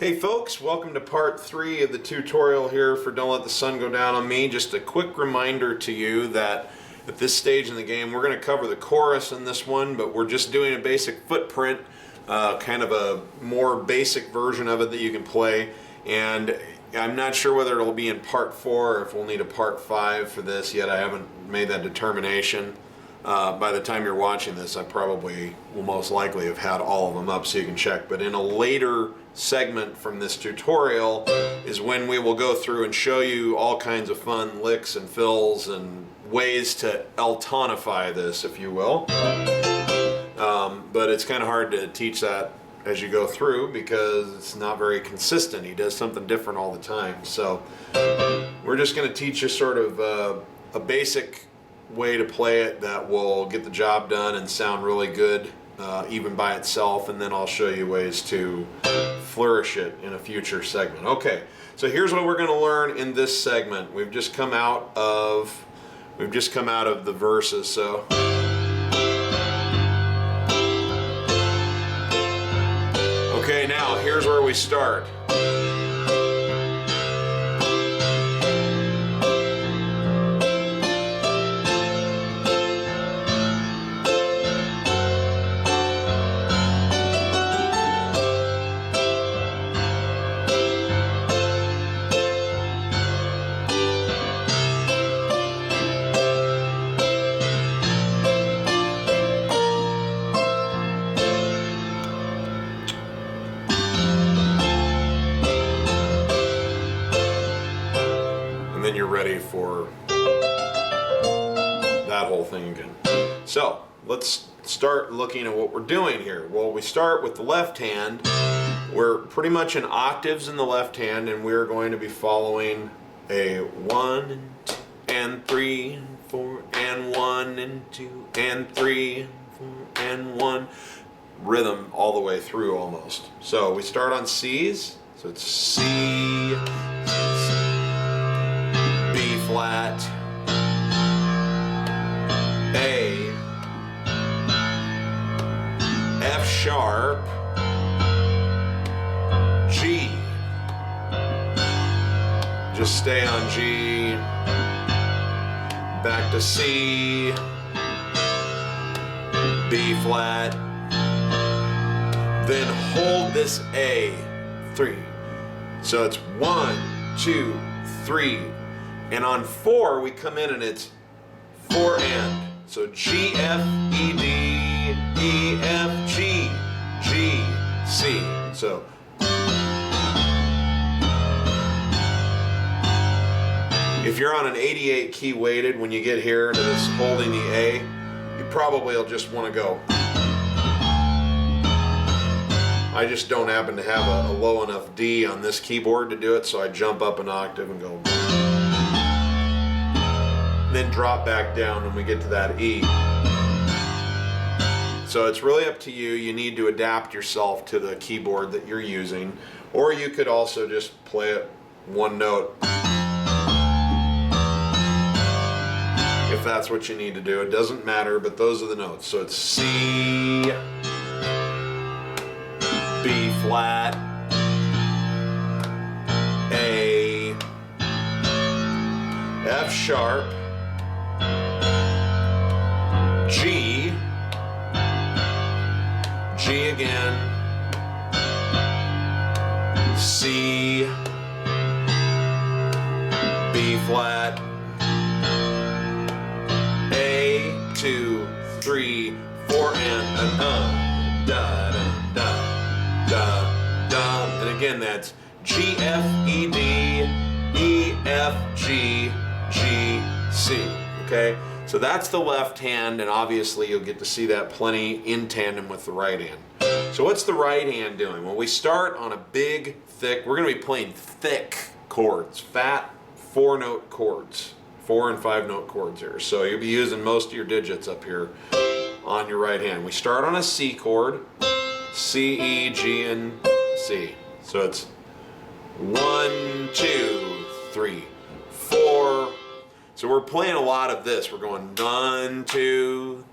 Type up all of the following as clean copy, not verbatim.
Hey folks, welcome to part 3 of the tutorial here for Don't Let the Sun Go Down on Me. Just a quick reminder to you that at this stage in the game we're going to cover the chorus in this one, but we're just doing a basic footprint, kind of a more basic version of it that you can play. And I'm not sure whether it'll be in part 4 or if we'll need a part 5 for this yet. I haven't made that determination. By the time you're watching this, I probably will most likely have had all of them up so you can check. But in a later segment from this tutorial is when we will go through and show you all kinds of fun licks and fills and ways to Eltonify this, if you will. But it's kind of hard to teach that as you go through because it's not very consistent. He does something different all the time. So we're just going to teach you sort of a basic way to play it that will get the job done and sound really good even by itself, and then I'll show you ways to flourish it in a future segment. Okay, so here's what we're going to learn in this segment. We've just come out of the verses, so okay, now here's where we start. And then you're ready for that whole thing again. So let's start looking at what we're doing here. Well, we start with the left hand. We're pretty much in octaves in the left hand, and we're going to be following a 1 and 3 and 4 and 1 and 2 and 3 and 4 and 1 rhythm all the way through almost. So we start on C's. So it's C, B flat, A, F sharp, G. Just stay on G, back to C, B flat, then hold this A, 3. So it's 1, 2, 3. And on 4, we come in and it's 4 and. So G, F, E, D, E, F, G, G, C. So if you're on an 88 key weighted, when you get here to this holding the A, you probably will just want to go. I just don't happen to have a low enough D on this keyboard to do it, so I jump up an octave and go. Then drop back down when we get to that E. So it's really up to you. You need to adapt yourself to the keyboard that you're using, or you could also just play it one note if that's what you need to do. It doesn't matter, but those are the notes. So it's C, B flat, A, F sharp, G, G again, C, B flat, A, 2, 3, 4, and da, da, da, da, da. And again, that's G, F, E, D, E, F, G, G, C. Okay? So that's the left hand, and obviously you'll get to see that plenty in tandem with the right hand. So what's the right hand doing? Well, we start on a big, thick, we're going to be playing thick chords, fat 4-note chords, 4 and 5-note chords here. So you'll be using most of your digits up here on your right hand. We start on a C chord, C, E, G, and C. So it's 1, 2, 3, 4. So we're playing a lot of this. We're going 1, 2,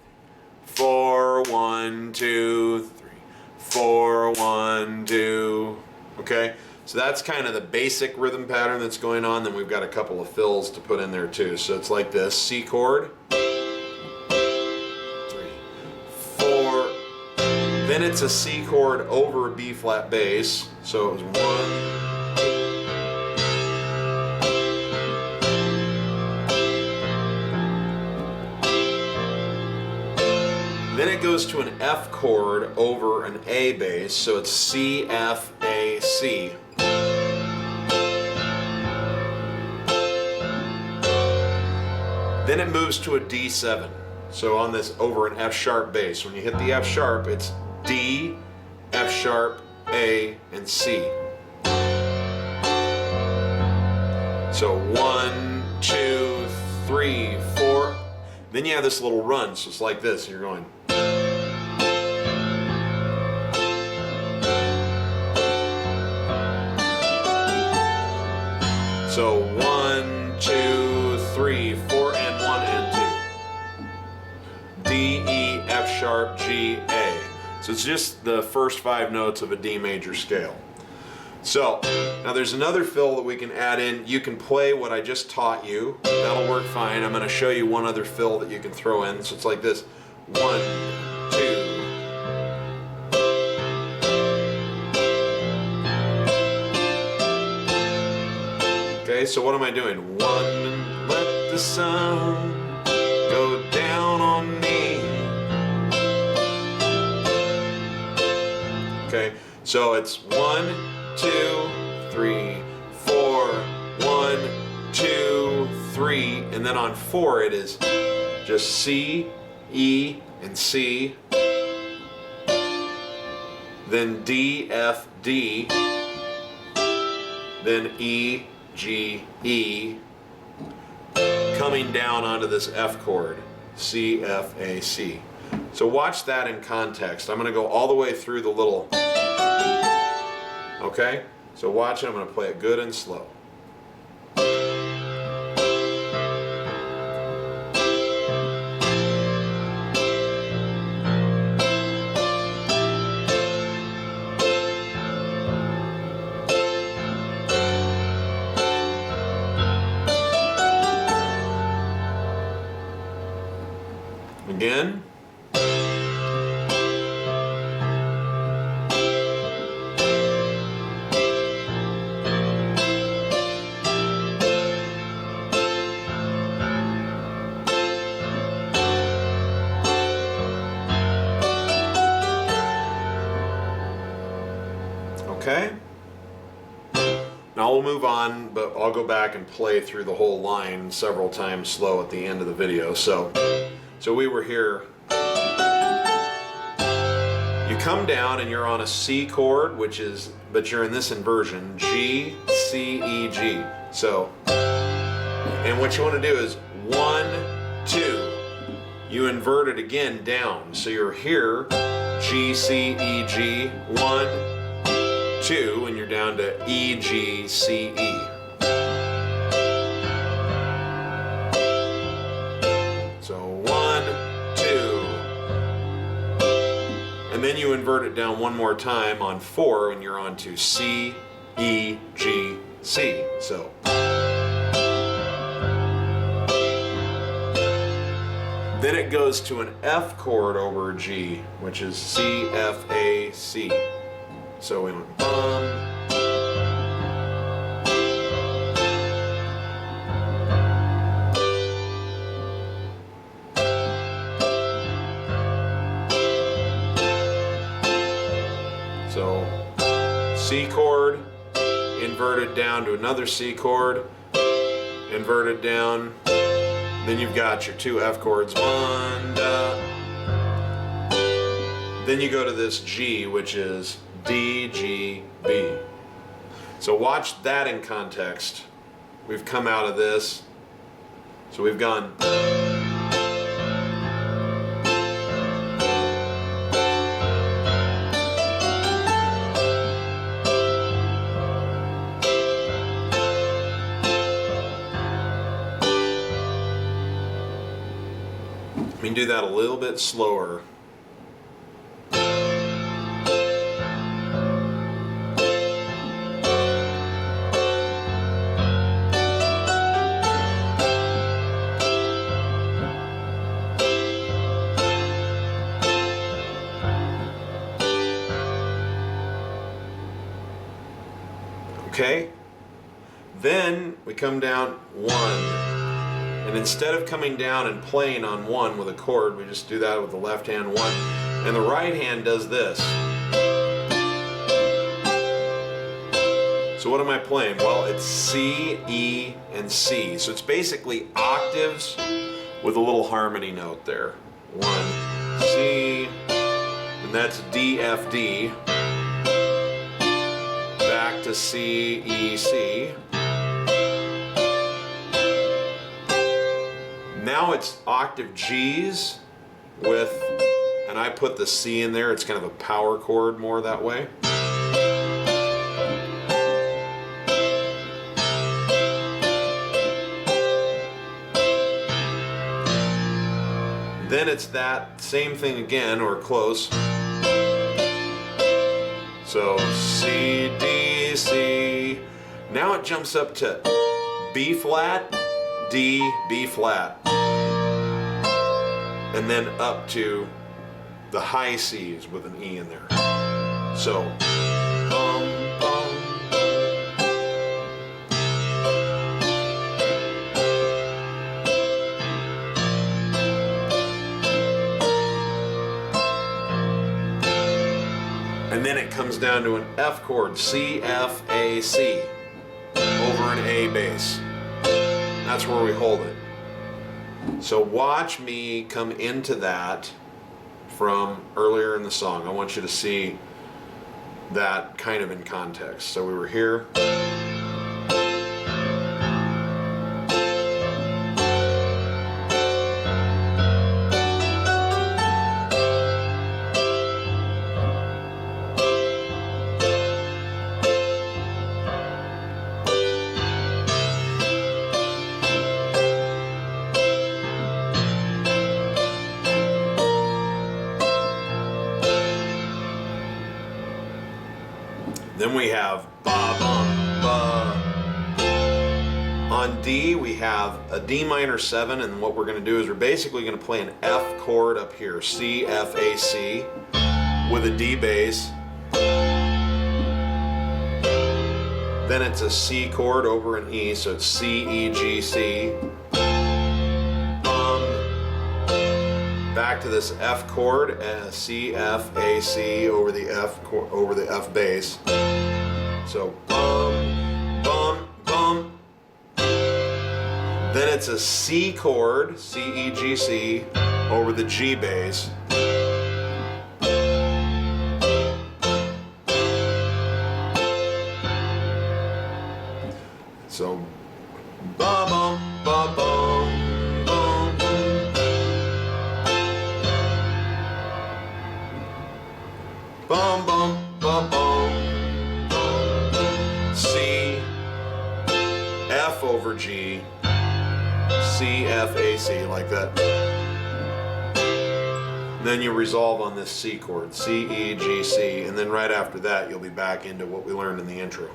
4, 1, 2, 3, 4, 1, 2, Okay, so that's kind of the basic rhythm pattern that's going on. Then we've got a couple of fills to put in there too. So it's like this: C chord, 3, 4. Then it's a C chord over a B flat bass. So it was 1, 2. Then it goes to an F chord over an A bass. So it's C, F, A, C. Then it moves to a D7. So on this over an F sharp bass. When you hit the F sharp, it's D, F sharp, A, and C. So 1, 2, 3, 4. Then you have this little run, so it's like this. You're going. So 1, 2, 3, 4, and 1 and 2. D, E, F sharp, G, A. So it's just the first 5 notes of a D major scale. So now there's another fill that we can add in. You can play what I just taught you. That'll work fine. I'm going to show you one other fill that you can throw in. So it's like this: 1, 2. Okay, so what am I doing? 1, let the sun go down on me. Okay, so it's 1, 2, 3, 4, 1, 2, 3, and then on 4 it is just C, E, and C, then D, F, D, then E, G, E, coming down onto this F chord, C, F, A, C. So watch that in context. I'm going to go all the way through the little. Okay? So watch it. I'm going to play it good and slow. Again. Okay. Now we'll move on, but I'll go back and play through the whole line several times slow at the end of the video. So we were here. You come down and you're on a C chord, but you're in this inversion: G, C, E, G. So, and what you want to do is 1, 2. You invert it again down. So you're here, G, C, E, G, 1, 2, and you're down to E, G, C, E. So 1, 2, and then you invert it down one more time on 4, and you're on to C, E, G, C. So then it goes to an F chord over G, which is C, F, A, C. So we went bum. So C chord, inverted down to another C chord, inverted down. Then you've got your 2 F chords, 1, da. Then you go to this G, which is D, G, B. So watch that in context. We've come out of this. So we've gone. Let me do that a little bit slower. Okay? Then we come down 1. And instead of coming down and playing on 1 with a chord, we just do that with the left hand 1. And the right hand does this. So what am I playing? Well, it's C, E, and C. So it's basically octaves with a little harmony note there. 1, C, and that's D, F, D. Back to C, E, C. Now it's octave G's with, and I put the C in there, it's kind of a power chord more that way. Then it's that same thing again, or close. So C, D, C. Now it jumps up to B flat, D, B flat. And then up to the high C's with an E in there. So, bum, bum. And then it comes down to an F chord, C, F, A, C, over an A bass. That's where we hold it. So watch me come into that from earlier in the song. I want you to see that kind of in context. So we were here. Then we have ba bum ba. On D we have a D minor 7, and what we're going to do is we're basically going to play an F chord up here, C, F, A, C, with a D bass. Then it's a C chord over an E, so it's C, E, G, C. Back to this F chord, C, F, A, C over the F bass. So bum, bum, bum. Then it's a C chord, C, E, G, C over the G bass. So ba bum, ba bum. Bum, bum, bum, bum. C, F over G, C, F, A, C, like that. Then you resolve on this C chord, C, E, G, C, and then right after that you'll be back into what we learned in the intro.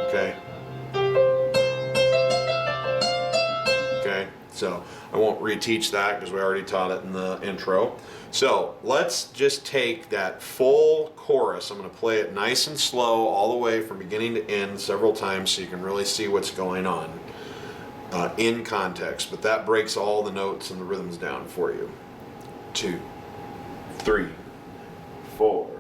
Okay? Okay, so I won't reteach that because we already taught it in the intro. So let's just take that full chorus. I'm going to play it nice and slow all the way from beginning to end several times so you can really see what's going on in context. But that breaks all the notes and the rhythms down for you. 2, 3, 4.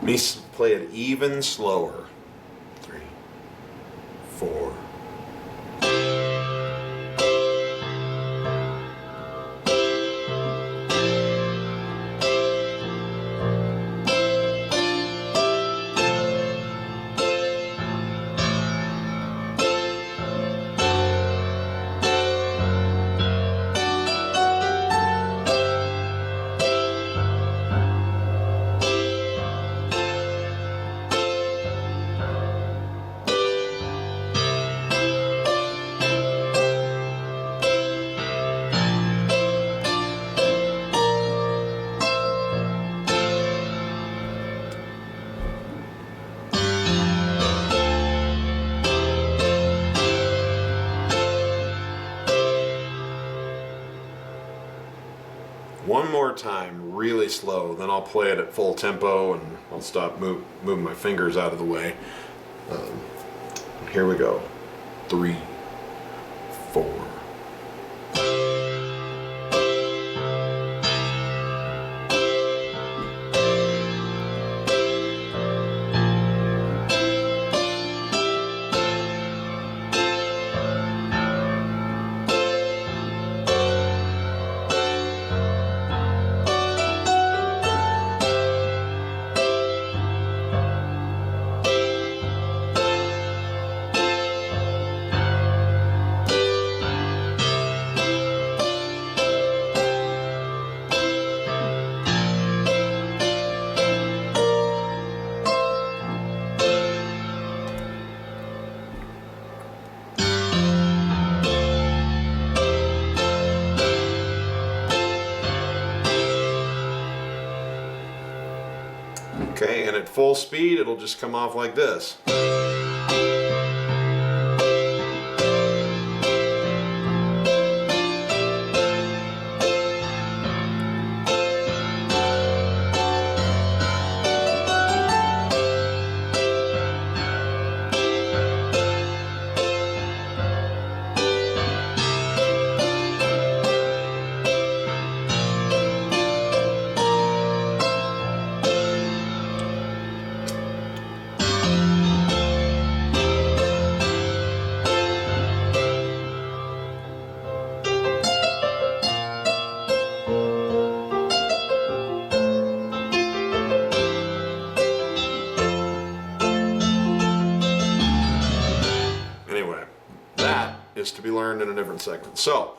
Let me play it even slower. 3, 4. time really slow, then I'll play it at full tempo and I'll stop moving my fingers out of the way. Here we go. 3, 4. Okay, and at full speed, it'll just come off like this. Anyway, that is to be learned in a different segment. So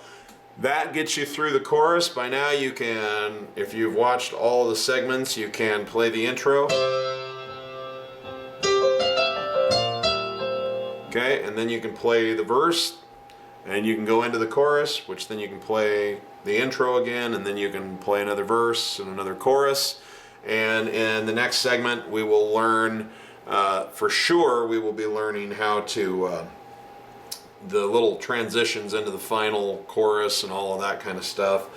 that gets you through the chorus. By now you can, if you've watched all the segments, you can play the intro. Okay, and then you can play the verse, and you can go into the chorus, which then you can play the intro again, and then you can play another verse and another chorus. And in the next segment, we will learn, for sure, we will be learning how to, the little transitions into the final chorus and all of that kind of stuff.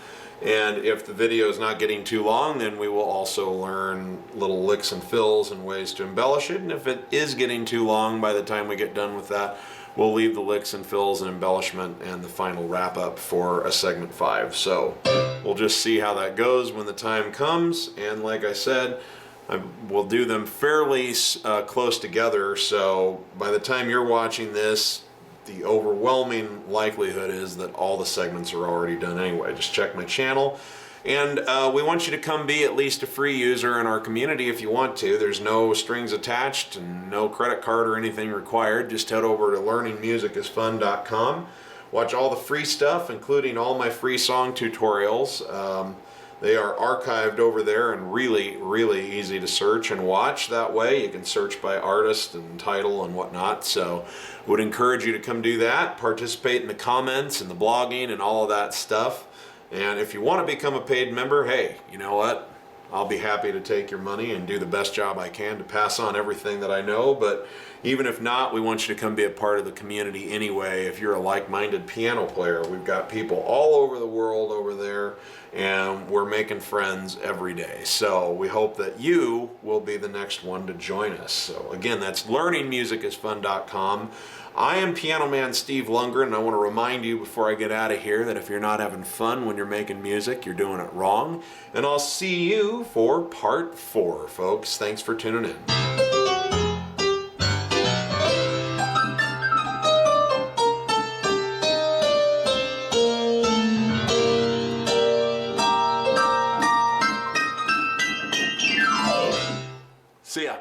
And if the video is not getting too long, then we will also learn little licks and fills and ways to embellish it. And if it is getting too long by the time we get done with that, we'll leave the licks and fills and embellishment and the final wrap up for a segment 5. So we'll just see how that goes when the time comes. And like I said, we'll do them fairly close together. So by the time you're watching this, the overwhelming likelihood is that all the segments are already done anyway. Just check my channel. And we want you to come be at least a free user in our community if you want to. There's no strings attached and no credit card or anything required. Just head over to learningmusicisfun.com. Watch all the free stuff, including all my free song tutorials. They are archived over there and really, really easy to search and watch that way. You can search by artist and title and whatnot. So I would encourage you to come do that. Participate in the comments and the blogging and all of that stuff. And if you want to become a paid member, hey, you know what? I'll be happy to take your money and do the best job I can to pass on everything that I know. But even if not, we want you to come be a part of the community anyway. If you're a like-minded piano player, we've got people all over the world over there, and we're making friends every day. So we hope that you will be the next one to join us. So again, that's learningmusicisfun.com. I am Piano Man Steve Lungrin, and I want to remind you before I get out of here that if you're not having fun when you're making music, you're doing it wrong. And I'll see you for part 4, folks. Thanks for tuning in. See ya.